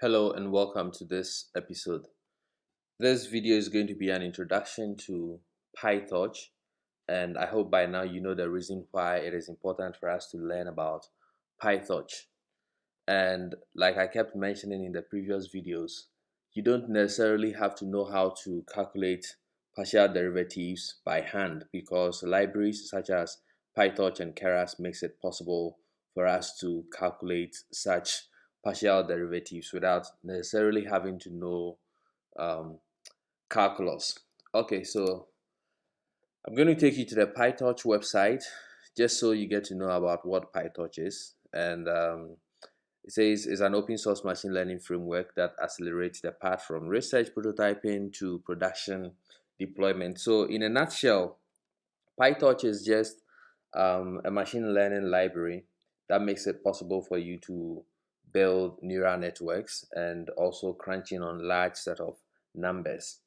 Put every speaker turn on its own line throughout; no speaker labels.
Hello and welcome to this episode. This video is going to be an introduction to PyTorch, and I hope by now you know the reason why it is important for us to learn about PyTorch. And like I kept mentioning in the previous videos, you don't necessarily have to know how to calculate partial derivatives by hand because libraries such as PyTorch and Keras makes it possible for us to calculate such partial derivatives without necessarily having to know um, calculus. Okay, so I'm going to take you to the PyTorch website just so you get to know about what PyTorch is. And it says it's an open source machine learning framework that accelerates the path from research prototyping to production deployment. So, in a nutshell, PyTorch is just a machine learning library that makes it possible for you to build neural networks and also crunching on large set of numbers.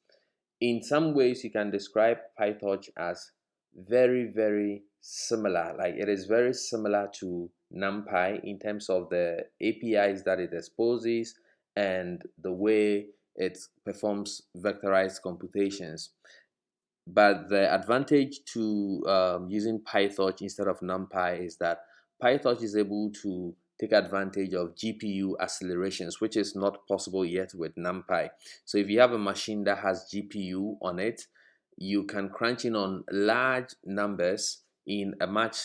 In some ways, you can describe PyTorch as very similar. Like it is very similar to NumPy in terms of the APIs that it exposes and the way it performs vectorized computations. But the advantage to using PyTorch instead of NumPy is that PyTorch is able to take advantage of GPU accelerations, which is not possible yet with NumPy. So if you have a machine that has GPU on it, you can crunch in on large numbers in a much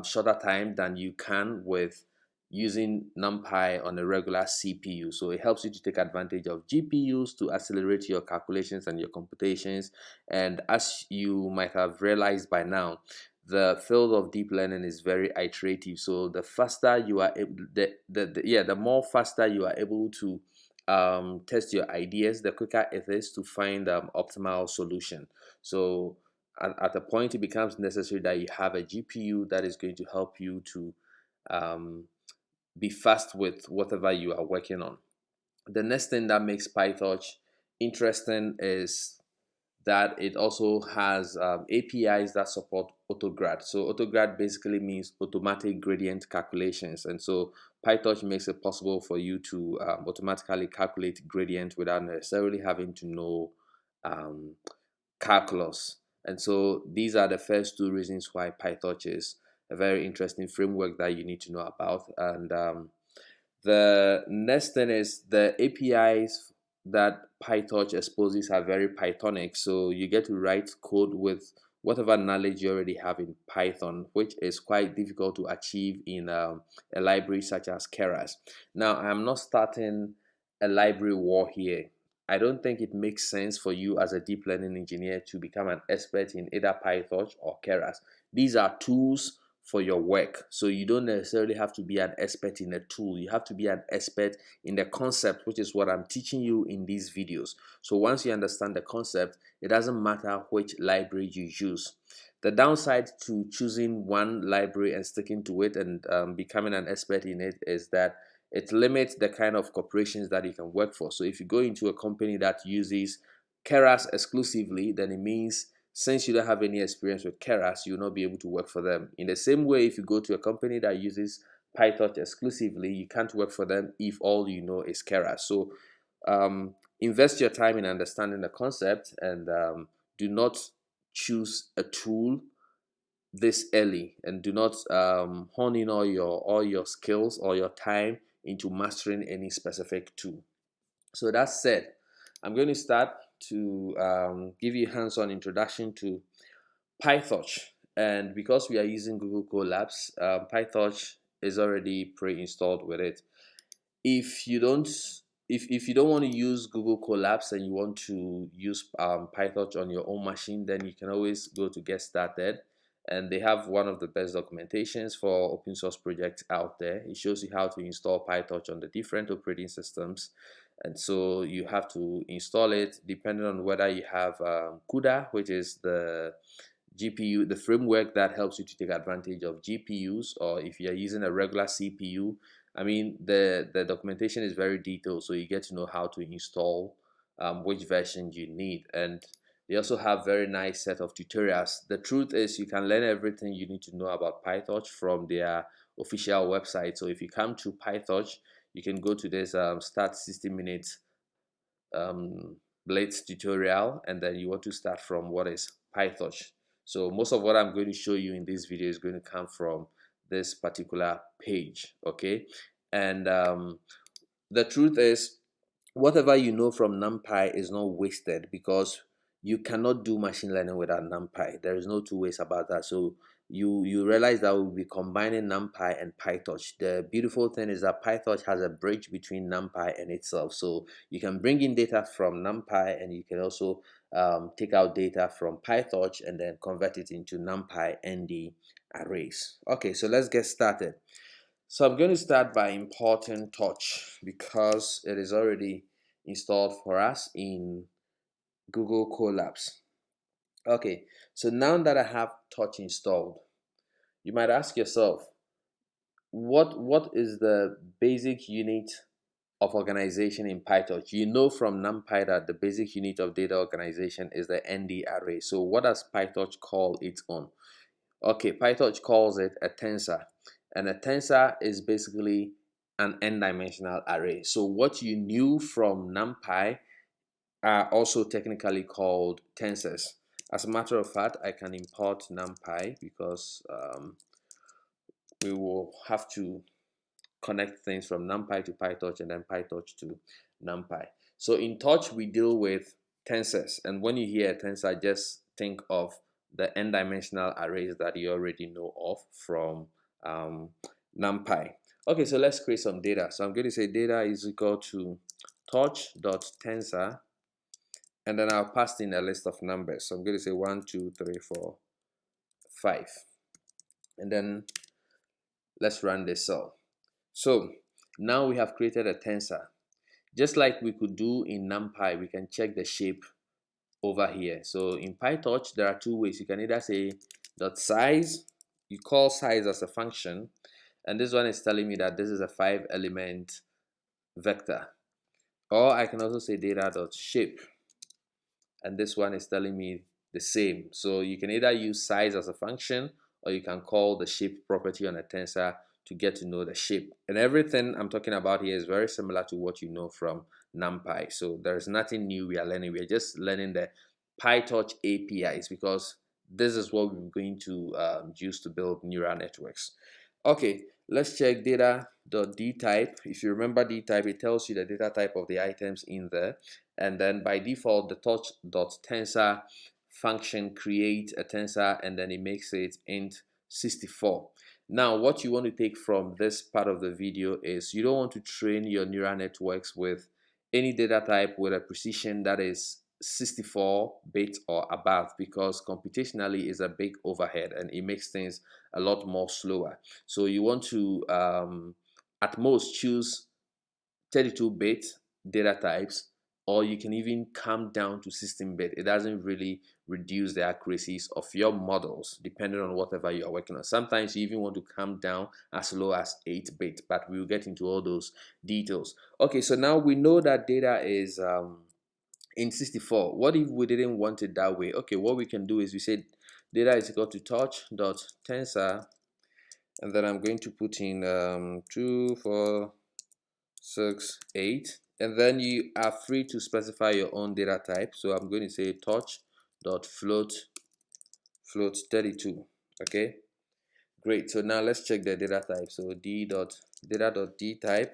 shorter time than you can with using NumPy on a regular CPU. So it helps you to take advantage of GPUs to accelerate your calculations and your computations. And as you might have realized by now, the field of deep learning is very iterative. So the faster you are able, the more faster you are able to test your ideas, the quicker it is to find optimal solution. So at a point, it becomes necessary that you have a GPU that is going to help you to um, be fast with whatever you are working on. The next thing that makes PyTorch interesting is that it also has APIs that support AutoGrad. So AutoGrad basically means automatic gradient calculations, and so PyTorch makes it possible for you to automatically calculate gradient without necessarily having to know um, calculus. And so these are the first two reasons why PyTorch is a very interesting framework that you need to know about. And the next thing is the APIs that PyTorch exposes are very Pythonic. So you get to write code with whatever knowledge you already have in Python, which is quite difficult to achieve in a library such as Keras. Now, I'm not starting a library war here. I don't think it makes sense for you as a deep learning engineer to become an expert in either PyTorch or Keras. These are tools for your work. So you don't necessarily have to be an expert in a tool. You have to be an expert in the concept, which is what I'm teaching you in these videos. So once you understand the concept, it doesn't matter which library you use. The downside to choosing one library and sticking to it and becoming an expert in it is that it limits the kind of corporations that you can work for. So if you go into a company that uses Keras exclusively, then it means since you don't have any experience with Keras, you will not be able to work for them. In the same way, if you go to a company that uses PyTorch exclusively, you can't work for them if all you know is Keras. So invest your time in understanding the concept and do not choose a tool this early, and do not hone in all your skills or your time into mastering any specific tool. So that said, I'm going to start to give you hands-on introduction to PyTorch. And because we are using Google Colabs, PyTorch is already pre-installed with it. If you don't if you don't want to use Google Colabs and you want to use PyTorch on your own machine, then you can always go to Get Started, and they have one of the best documentations for open source projects out there. It shows you how to install PyTorch on the different operating systems, and so you have to install it depending on whether you have CUDA, which is the GPU, the framework that helps you to take advantage of GPUs, or if you're using a regular CPU. I mean, the documentation is very detailed, so you get to know how to install which version you need. And they also have very nice set of tutorials. The truth is, you can learn everything you need to know about PyTorch from their official website. So if you come to PyTorch, you can go to this start 60 minutes um, Blades tutorial, and then you want to start from what is PyTorch. So most of what I'm going to show you in this video is going to come from this particular page, okay? And the truth is, whatever you know from NumPy is not wasted, because you cannot do machine learning without NumPy. There is no two ways about that. So you realize that we'll be combining NumPy and PyTorch. The beautiful thing is that PyTorch has a bridge between NumPy and itself. So you can bring in data from NumPy, and you can also take out data from PyTorch and then convert it into NumPy ND arrays. Okay, so let's get started. So I'm going to start by importing Torch because it is already installed for us in Google Colabs. Okay, so now that I have Torch installed, you might ask yourself, what is the basic unit of organization in PyTorch? You know from NumPy that the basic unit of data organization is the ND array. So what does PyTorch call its own? Okay, PyTorch calls it a tensor, and a tensor is basically an n-dimensional array. So what you knew from NumPy are also technically called tensors. As a matter of fact, I can import NumPy because we will have to connect things from NumPy to PyTorch and then PyTorch to NumPy. So in Torch, we deal with tensors. And when you hear a tensor, just think of the n-dimensional arrays that you already know of from NumPy. Okay, so let's create some data. So I'm going to say data is equal to torch.tensor, and then I'll pass in a list of numbers. So I'm going to say 1, 2, 3, 4, 5. And then let's run this cell. So now we have created a tensor. Just like we could do in NumPy, we can check the shape over here. So in PyTorch, there are two ways. You can either say dot size, you call size as a function, and this one is telling me that this is a 5-element vector. Or I can also say data.shape, and this one is telling me the same. So you can either use size as a function, or you can call the shape property on a tensor to get to know the shape. And everything I'm talking about here is very similar to what you know from NumPy. So there's nothing new we are learning. We're just learning the PyTorch APIs, because this is what we're going to use to build neural networks. Okay, let's check data.dtype. If you remember dtype, it tells you the data type of the items in there. And then by default, the torch.tensor function creates a tensor, and then it makes it int 64. Now, what you want to take from this part of the video is you don't want to train your neural networks with any data type with a precision that is 64 bits or above, because computationally is a big overhead and it makes things a lot more slower. So you want to at most choose 32-bit data types, or you can even come down to 16-bit. It doesn't really reduce the accuracies of your models depending on whatever you're working on. Sometimes you even want to come down as low as 8-bit, but we'll get into all those details. Okay, so now we know that data is in 64. What if we didn't want it that way? Okay, what we can do is we say data is equal to torch.tensor, and then I'm going to put in 2, 4, 6, 8, and then you are free to specify your own data type. So I'm going to say torch.float 32. Okay, great. So now let's check the data type. So data.dtype,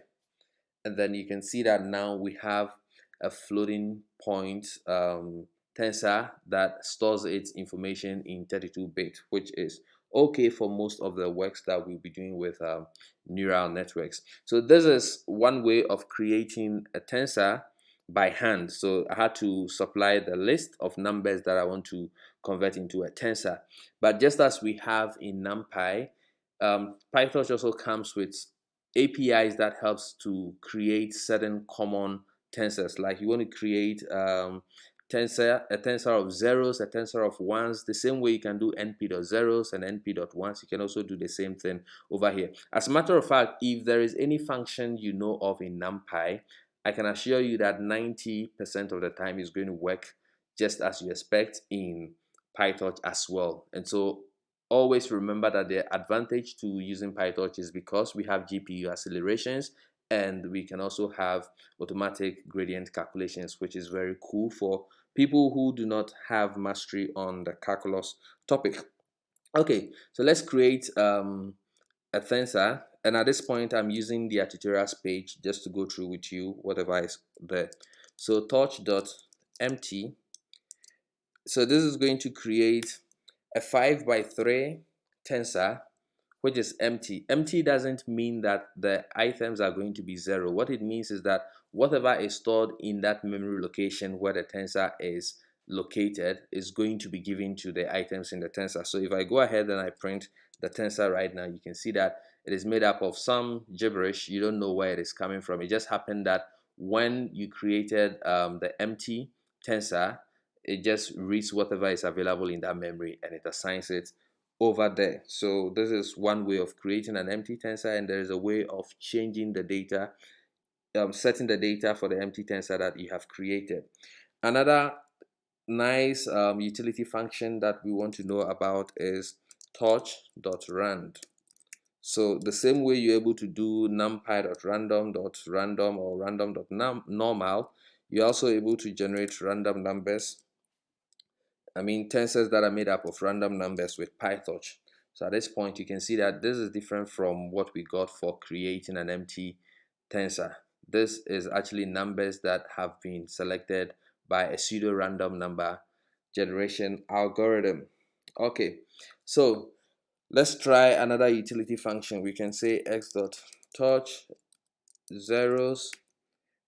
and then you can see that now we have a floating point tensor that stores its information in 32-bit, which is okay for most of the works that we'll be doing with neural networks. So this is one way of creating a tensor by hand. So I had to supply the list of numbers that I want to convert into a tensor. But just as we have in NumPy, PyTorch also comes with APIs that helps to create certain common tensors. Like you want to create a tensor of zeros, a tensor of ones. The same way you can do np.zeros and np.ones, you can also do the same thing over here. As a matter of fact, if there is any function you know of in NumPy, I can assure you that 90% of the time is going to work just as you expect in PyTorch as well. And so always remember that the advantage to using PyTorch is because we have GPU accelerations and we can also have automatic gradient calculations, which is very cool for people who do not have mastery on the calculus topic. Okay, so let's create a tensor, and at this point I'm using the tutorials page just to go through with you whatever is there. So torch.empty, so this is going to create a 5 by 3 tensor which is empty. Empty doesn't mean that the items are going to be 0. What it means is that whatever is stored in that memory location where the tensor is located is going to be given to the items in the tensor. So if I go ahead and I print the tensor right now, you can see that it is made up of some gibberish. You don't know where it is coming from. It just happened that when you created the empty tensor, it just reads whatever is available in that memory and it assigns it over there. So this is one way of creating an empty tensor, and there is a way of changing the data, setting the data for the empty tensor that you have created. Another nice utility function that we want to know about is torch.rand. So the same way you're able to do numpy.random.random or random.normal, you're also able to generate random numbers, tensors that are made up of random numbers with PyTorch. So at this point, you can see that this is different from what we got for creating an empty tensor. This is actually numbers that have been selected by a pseudo-random number generation algorithm. Okay, so let's try another utility function. We can say x.torch zeros,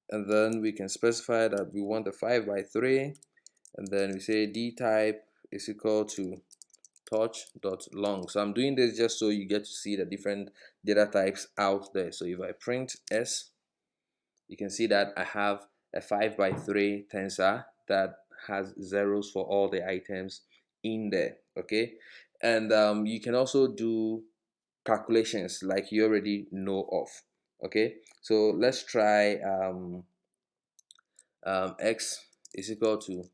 and then we can specify that we want a 5 by 3, and then we say d type is equal to torch.long. So I'm doing this just so you get to see the different data types out there. So if I print s, you can see that I have a 5 by 3 tensor that has zeros for all the items in there. Okay, and you can also do calculations like you already know of. Okay, so let's try x is equal to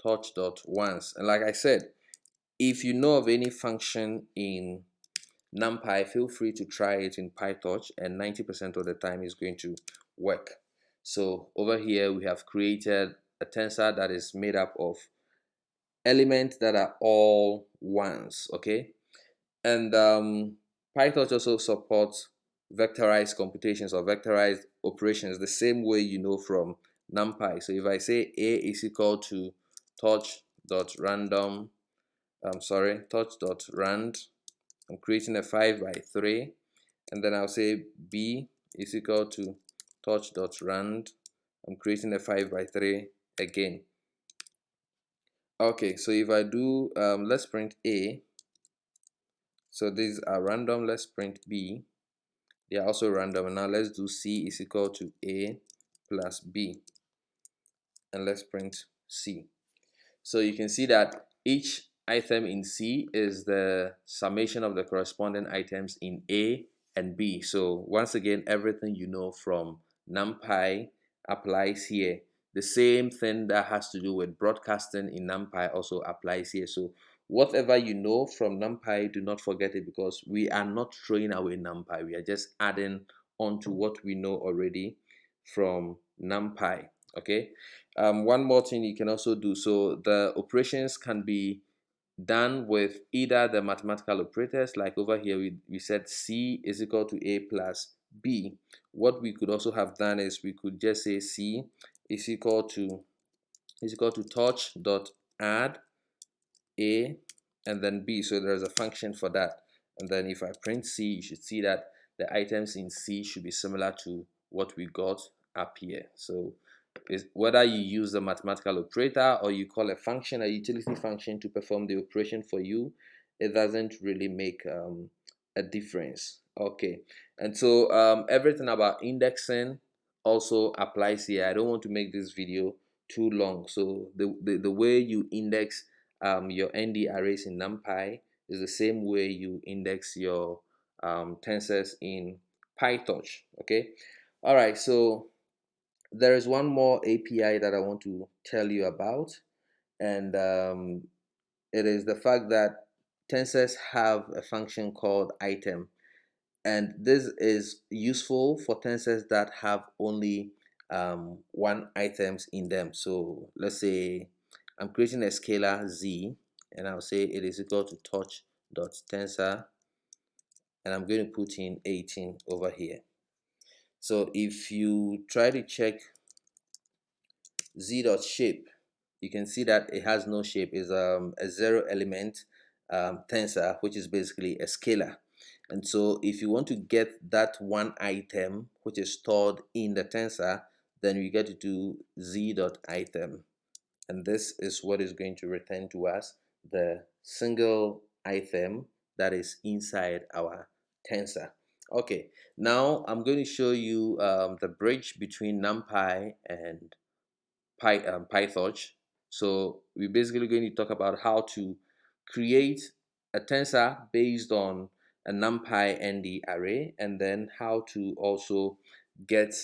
torch.once, and like I said, if you know of any function in NumPy, feel free to try it in PyTorch, and 90% of the time is going to work. So over here we have created a tensor that is made up of elements that are all ones. Okay, and PyTorch also supports vectorized computations or vectorized operations the same way you know from NumPy. So if I say a is equal to torch.random, torch.rand, I'm creating a 5 by 3, and then I'll say b is equal to torch.rand, I'm creating a 5 by 3 again. Okay, so if I do let's print a, so these are random, let's print b, they are also random, and now let's do c is equal to a plus b, and let's print c. So you can see that each item in C is the summation of the corresponding items in A and B. So once again, everything you know from NumPy applies here. The same thing that has to do with broadcasting in NumPy also applies here. So whatever you know from NumPy, do not forget it, because we are not throwing away NumPy. We are just adding on to what we know already from NumPy. Okay, one more thing you can also do, so the operations can be done with either the mathematical operators, like over here we said c is equal to a plus b. What we could also have done is we could just say c is equal to torch dot add a and then b. So there's a function for that, and then if I print c, you should see that the items in c should be similar to what we got up here. So whether you use the mathematical operator or you call a function, a utility function, to perform the operation for you, it doesn't really make a difference. Okay, and so everything about indexing also applies here. I don't want to make this video too long, so the way you index your ND arrays in NumPy is the same way you index your tensors in PyTorch. Okay, all right, so there is one more API that I want to tell you about, and it is the fact that tensors have a function called item. And this is useful for tensors that have only one items in them. So let's say I'm creating a scalar z, and I'll say it is equal to torch.tensor, and I'm going to put in 18 over here. So if you try to check z.shape, you can see that it has no shape. It's a zero element tensor, which is basically a scalar. And so if you want to get that one item which is stored in the tensor, then you get to do z.item. And this is what is going to return to us the single item that is inside our tensor. Okay, now I'm going to show you the bridge between NumPy and PyTorch. So we're basically going to talk about how to create a tensor based on a NumPy ND array, and then how to also get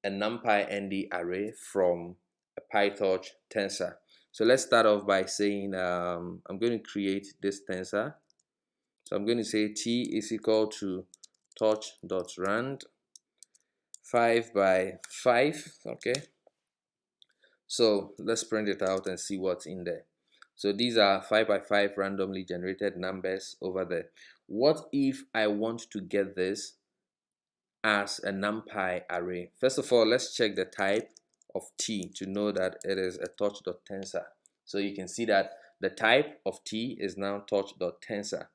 a NumPy ND array from a PyTorch tensor. So let's start off by saying I'm going to create this tensor. So I'm going to say t is equal to torch.rand 5 by 5. Okay, so let's print it out and see what's in there. So these are 5 by 5 randomly generated numbers over there. What if I want to get this as a NumPy array? First of all, let's check the type of T to know that it is a torch.tensor. So you can see that the type of T is now torch.tensor.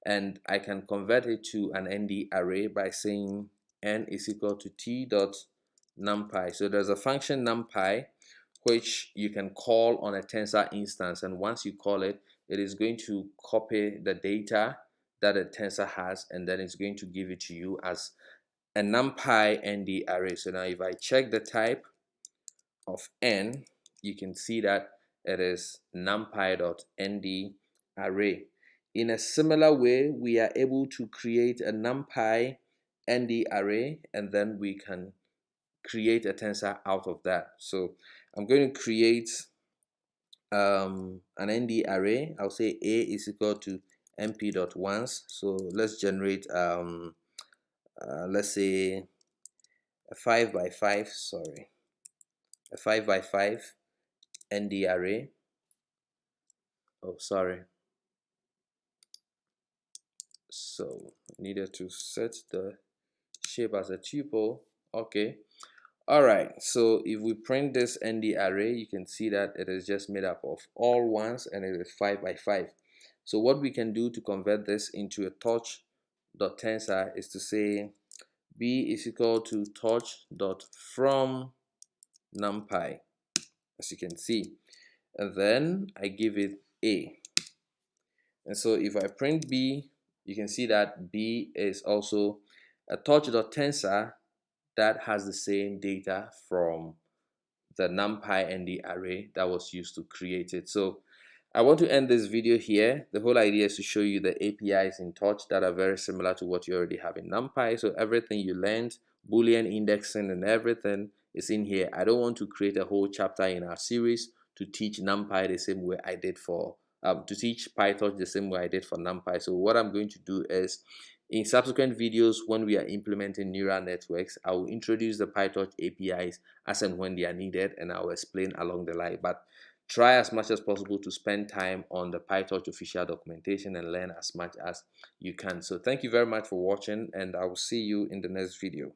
And I can convert it to an ND array by saying n is equal to t dot numpy. So there's a function numpy which you can call on a tensor instance, and once you call it, it is going to copy the data that a tensor has, and then it's going to give it to you as a numpy ND array. So now if I check the type of n, you can see that it is numpy.nd array. In a similar way, we are able to create a numpy ND array, and then we can create a tensor out of that. So I'm going to create an ND array. I'll say a is equal to mp.once. So let's generate let's say a 5 by 5, sorry, a 5 by 5 ND array. Oh, sorry. So needed to set the shape as a tuple. Okay. All right. So if we print this ND array, you can see that it is just made up of all ones, and it is 5 by 5. So what we can do to convert this into a torch.tensor is to say b is equal to torch.from numpy, as you can see, and then I give it a. And so if I print b, you can see that b is also a torch.tensor that has the same data from the numpy ND array that was used to create it. So I want to end this video here. The whole idea is to show you the APIs in Torch that are very similar to what you already have in NumPy. So everything you learned, Boolean indexing and everything is in here. I don't want to create a whole chapter in our series to teach NumPy the same way I did for to teach PyTorch the same way I did for NumPy. So what I'm going to do is, in subsequent videos, when we are implementing neural networks, I will introduce the PyTorch APIs as and when they are needed, and I will explain along the line. But try as much as possible to spend time on the PyTorch official documentation and learn as much as you can. So thank you very much for watching, and I will see you in the next video.